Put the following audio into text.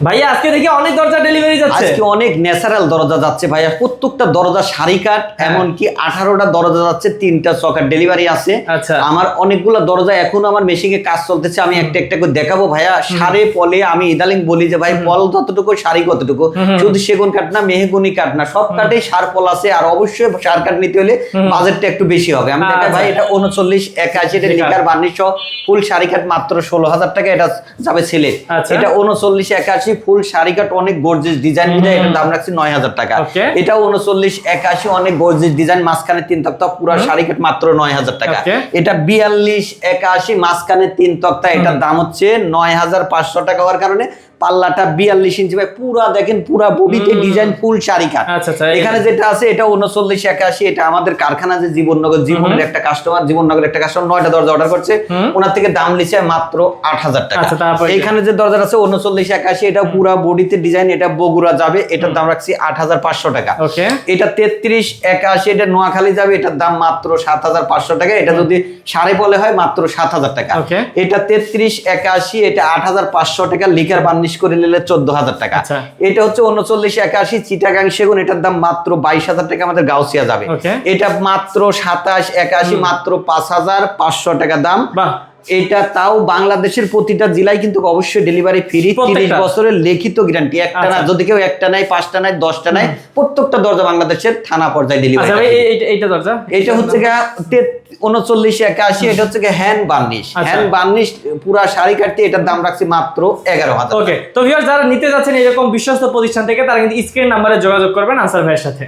ভাইয়া আজকে দেখি অনেক দরজা ডেলিভারি যাচ্ছে। আজকে অনেক ন্যাচারাল দরজা যাচ্ছে ভাইয়া, প্রত্যেকটা দরজা সারি কাট, এমনকি 18টা দরজা যাচ্ছে, 3টা চকার ডেলিভারি আছে। আচ্ছা। আমার অনেকগুলো দরজা এখন আমার মেশিনে কাজ চলতেছে, আমি একটা একটা করে দেখাবো ভাইয়া। সারে পলে আমি ইদালিং বলি যে ভাই পল কতটুকু, সারি কতটুকু, শুধু সেগুন কাঠ না, মেহগুনি কাঠ না, সব কাঠে সার পল আছে। আর অবশ্যই সার কাঠ নিতে হলে বাজেটটা একটু বেশি হবে। আমি দেখাই ভাই, এটা 3981, এটা লিকার বার্নিশ ফুল সারি কাঠ মাত্র 16,000 টাকা, এটা যাবে ছেলে। এটা 3981 ফুল সারি কাঠ, অনেক গর্জিয়াস ডিজাইন, এটার দাম রাখছি 9,000 টাকা। এটা 3981 অনেক গর্জিয়াস ডিজাইন, মাঝখানে 3 তক্তা, পুরো সারি কাঠ মাত্র 9,000 টাকা। এটা 4281 মাঝখানে 3 তক্তা, এটার দাম হচ্ছে 9,500 টাকা হওয়ার কারণে পাল্লাটা 42 ইঞ্চি ভাই, পুরা দেখেন পুরা বডিতে ডিজাইন ফুল সারি কাঠ। এখানে যেটা আছে এটা 3981, এটা আমাদের কারখানা যে জীবননগর, জীবনের একটা কাস্টমার, জীবননগরের একটা কাস্টমার 9টা দরজা অর্ডার করছে, ওনার থেকে দাম নিছে মাত্র 8,000 টাকা। এখানে যে দরজা আছে 3981, এটা পুরা বডিতে ডিজাইন, এটা বগুড়া যাবে, এটার দাম রাখছি 8,500 টাকা। এটা 3381, এটা নোয়াখালী যাবে, এটার দাম মাত্র 7,500 টাকা। এটা যদি সাড়ে পলে হয় মাত্র 7,000 টাকা। এটা 3381, এটা 8,500 টাকা, লিকার বার্নিশ করে নিলে 14,000 টাকা। এটা হচ্ছে 3981 চিটাগাং সেগুন, এটার দাম মাত্র 22,000 টাকা, আমাদের গাউসিয়া যাবে। এটা মাত্র 2781, মাত্র 5,500 টাকা দাম। এটা তাও বাংলাদেশের প্রতিটা জেলায় কিন্তু অবশ্যই ডেলিভারি ফ্রি, 30 বছরের লিখিত গ্যারান্টি। একটা না, যদি কেউ একটা নাই, 5টা নাই, 10টা নাই, প্রত্যেকটা দরজা বাংলাদেশের থানা পর্যায়ে ডেলিভারি। এইটা দরজা, এটা হচ্ছে 3981, এটা হচ্ছে হ্যান্ড বার্নিশ, হ্যান্ড বার্নিশ পুরা শাড়ি কাটতে, এটার দাম রাখছি মাত্র 11,000। ওকে, তো ভিউয়ার্স যারা নিতে যাচ্ছেন এরকম বিশ্বস্ত প্রতিষ্ঠান থেকে, তারা কিন্তু স্ক্রিন নাম্বারে যোগাযোগ করবেন আনসার ভাইয়ের সাথে।